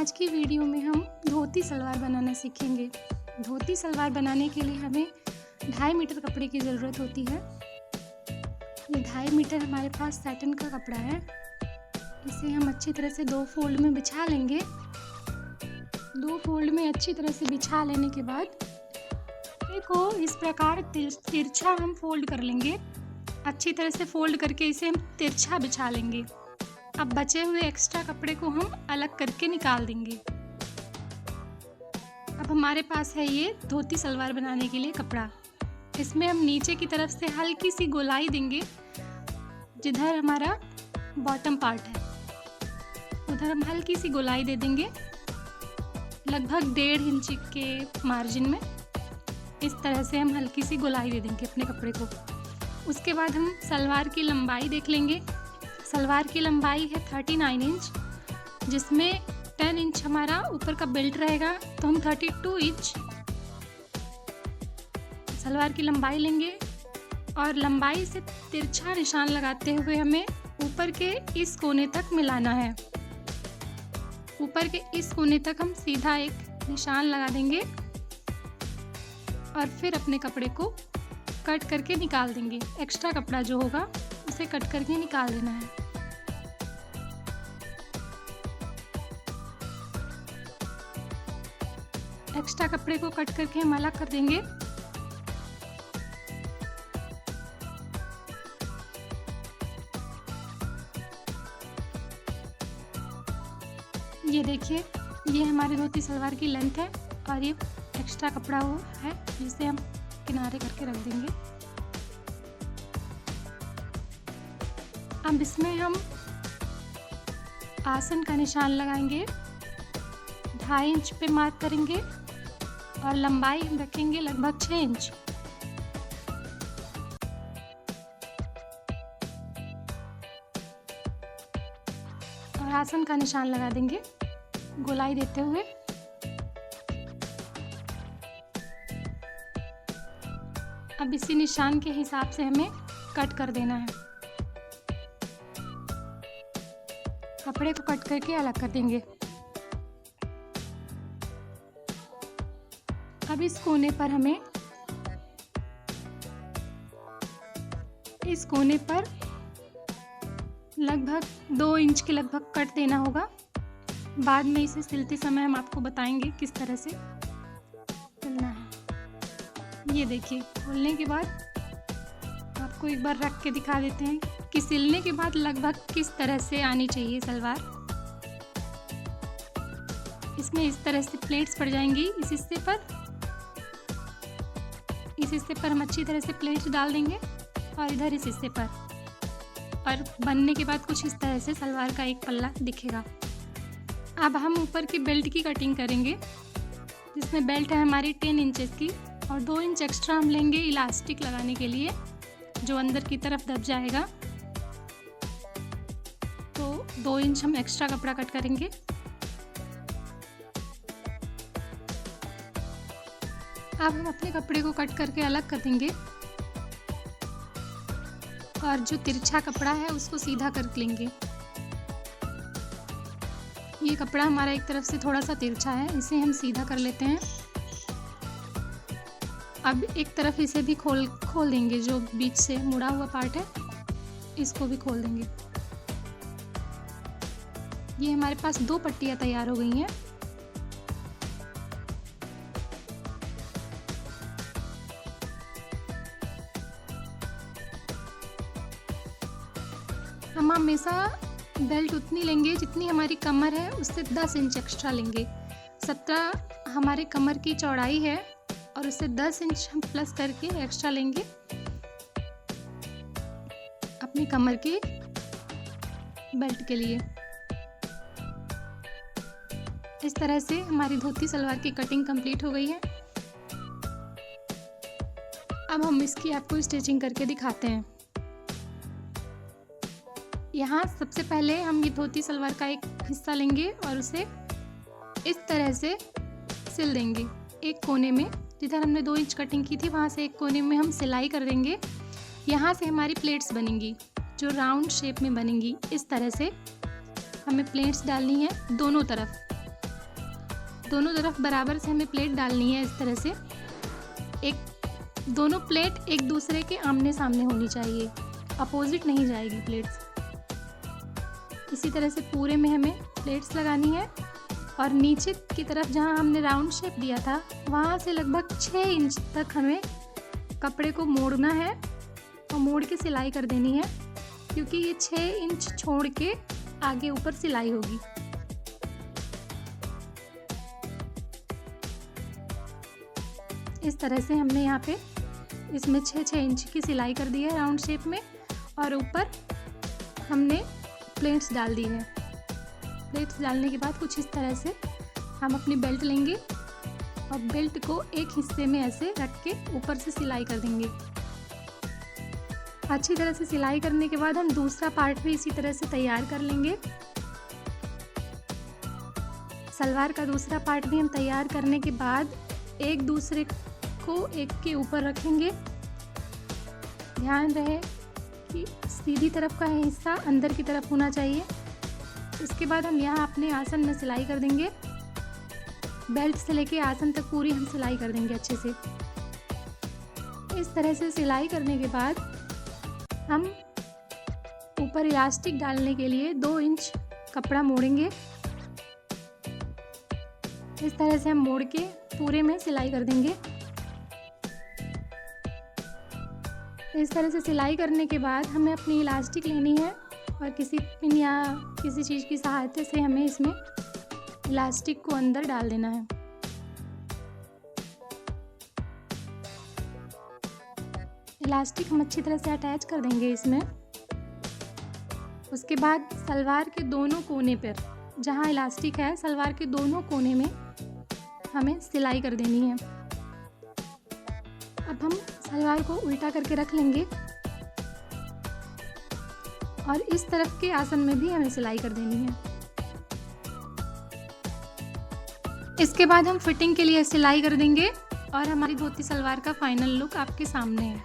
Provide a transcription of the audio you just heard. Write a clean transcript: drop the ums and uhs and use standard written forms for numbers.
आज की वीडियो में हम धोती सलवार बनाना सीखेंगे। धोती सलवार बनाने के लिए हमें 2.5 मीटर कपड़े की ज़रूरत होती है। ये 2.5 मीटर हमारे पास सैटिन का कपड़ा है। इसे हम अच्छी तरह से 2 फोल्ड में बिछा लेंगे। 2 फोल्ड में अच्छी तरह से बिछा लेने के बाद को इस प्रकार तिरछा हम फोल्ड कर लेंगे। अच्छी तरह से फोल्ड करके इसे हम तिरछा बिछा लेंगे। अब बचे हुए एक्स्ट्रा कपड़े को हम अलग करके निकाल देंगे। अब हमारे पास है ये धोती सलवार बनाने के लिए कपड़ा। इसमें हम नीचे की तरफ से हल्की सी गोलाई देंगे। जिधर हमारा बॉटम पार्ट है उधर हम हल्की सी गोलाई दे देंगे, लगभग 1.5 इंच के मार्जिन में। इस तरह से हम हल्की सी गोलाई दे देंगे अपने कपड़े को। उसके बाद हम सलवार की लंबाई देख लेंगे। सलवार की लंबाई है 39 इंच, जिसमें 10 इंच हमारा ऊपर का बेल्ट रहेगा, तो हम 32 इंच सलवार की लंबाई लेंगे। और लंबाई से तिरछा निशान लगाते हुए हमें ऊपर के इस कोने तक मिलाना है। ऊपर के इस कोने तक हम सीधा एक निशान लगा देंगे और फिर अपने कपड़े को कट करके निकाल देंगे। एक्स्ट्रा कपड़ा जो होगा उसे कट करके निकाल देना है। एक्स्ट्रा कपड़े को कट करके हम अलग कर देंगे। ये देखिए, ये हमारी धोती सलवार की लेंथ है और ये एक्स्ट्रा कपड़ा वो है जिसे हम किनारे करके रख देंगे। अब इसमें हम आसन का निशान लगाएंगे, 2.5 इंच पे मार्क करेंगे और लंबाई हम रखेंगे लगभग 6 इंच। और आसन का निशान लगा देंगे गोलाई देते हुए। अब इसी निशान के हिसाब से हमें कट कर देना है। कपड़े को कट करके अलग कर देंगे। अब इस कोने पर हमें लगभग 2 इंच के लगभग कट देना होगा। बाद में इसे सिलते समय हम आपको बताएंगे किस तरह से सिलना है। ये देखिए, खोलने के बाद आपको एक बार रख के दिखा देते हैं कि सिलने के बाद लगभग किस तरह से आनी चाहिए सलवार। इसमें इस तरह से प्लेट्स पड़ जाएंगी। इस हिस्से पर हम अच्छी तरह से प्लेट्स डाल देंगे और इधर इस हिस्से पर, और बनने के बाद कुछ इस तरह से सलवार का एक पल्ला दिखेगा। अब हम ऊपर की बेल्ट की कटिंग करेंगे, जिसमें बेल्ट है हमारी 10 इंचेस की, और 2 इंच एक्स्ट्रा हम लेंगे इलास्टिक लगाने के लिए, जो अंदर की तरफ दब जाएगा। तो 2 इंच हम एक्स्ट्रा कपड़ा कट करेंगे। अब हम अपने कपड़े को कट करके अलग कर देंगे और जो तिरछा कपड़ा है उसको सीधा कर लेंगे। ये कपड़ा हमारा एक तरफ से थोड़ा सा तिरछा है, इसे हम सीधा कर लेते हैं। अब एक तरफ इसे भी खोल देंगे, जो बीच से मुड़ा हुआ पार्ट है इसको भी खोल देंगे। ये हमारे पास 2 पट्टियाँ तैयार हो गई हैं। हम हमेशा बेल्ट उतनी लेंगे जितनी हमारी कमर है, उससे 10 इंच एक्स्ट्रा लेंगे। 17 हमारे कमर की चौड़ाई है और उससे 10 इंच हम प्लस करके एक्स्ट्रा लेंगे अपनी कमर के बेल्ट के लिए। इस तरह से हमारी धोती सलवार की कटिंग कंप्लीट हो गई है। अब हम इसकी आपको स्टिचिंग करके दिखाते हैं। यहाँ सबसे पहले हम ये धोती सलवार का एक हिस्सा लेंगे और उसे इस तरह से सिल देंगे। एक कोने में जिधर हमने 2 इंच कटिंग की थी, वहाँ से एक कोने में हम सिलाई कर देंगे। यहाँ से हमारी प्लेट्स बनेंगी जो राउंड शेप में बनेंगी। इस तरह से हमें प्लेट्स डालनी है दोनों तरफ। दोनों तरफ बराबर से हमें प्लेट डालनी है। इस तरह से दोनों प्लेट एक दूसरे के आमने सामने होनी चाहिए, अपोजिट नहीं जाएगी प्लेट्स। इसी तरह से पूरे में हमें प्लेट्स लगानी है और नीचे की तरफ जहां हमने राउंड शेप दिया था वहां से लगभग 6 इंच तक हमें कपड़े को मोड़ना है और मोड़ के सिलाई कर देनी है, क्योंकि ये 6 इंच छोड़ के आगे ऊपर सिलाई होगी। इस तरह से हमने यहाँ पे इसमें 6-6 इंच की सिलाई कर दी है राउंड शेप में, और ऊपर हमने प्लेट्स डाल दी है। प्लेट्स डालने के बाद कुछ इस तरह से हम अपनी बेल्ट लेंगे और बेल्ट को एक हिस्से में ऐसे रख के ऊपर से सिलाई कर देंगे। अच्छी तरह से सिलाई करने के बाद हम दूसरा पार्ट भी इसी तरह से तैयार कर लेंगे। सलवार का दूसरा पार्ट भी हम तैयार करने के बाद एक दूसरे को एक के ऊपर रखेंगे। ध्यान रहे कि सीधी तरफ का हिस्सा अंदर की तरफ होना चाहिए। इसके बाद हम यहाँ अपने आसन में सिलाई कर देंगे। बेल्ट से लेके आसन तक पूरी हम सिलाई कर देंगे अच्छे से। इस तरह से सिलाई करने के बाद हम ऊपर इलास्टिक डालने के लिए 2 इंच कपड़ा मोड़ेंगे। इस तरह से हम मोड़ के पूरे में सिलाई कर देंगे। इस तरह से सिलाई करने के बाद हमें अपनी इलास्टिक लेनी है और किसी पिन या किसी चीज़ की सहायता से हमें इसमें इलास्टिक को अंदर डाल देना है। इलास्टिक हम अच्छी तरह से अटैच कर देंगे इसमें। उसके बाद सलवार के दोनों कोने पर जहाँ इलास्टिक है, सलवार के दोनों कोने में हमें सिलाई कर देनी है। अब हम सलवार को उल्टा करके रख लेंगे और इस तरफ के आसन में भी हमें सिलाई कर देनी है। इसके बाद हम फिटिंग के लिए सिलाई कर देंगे और हमारी धोती सलवार का फाइनल लुक आपके सामने है।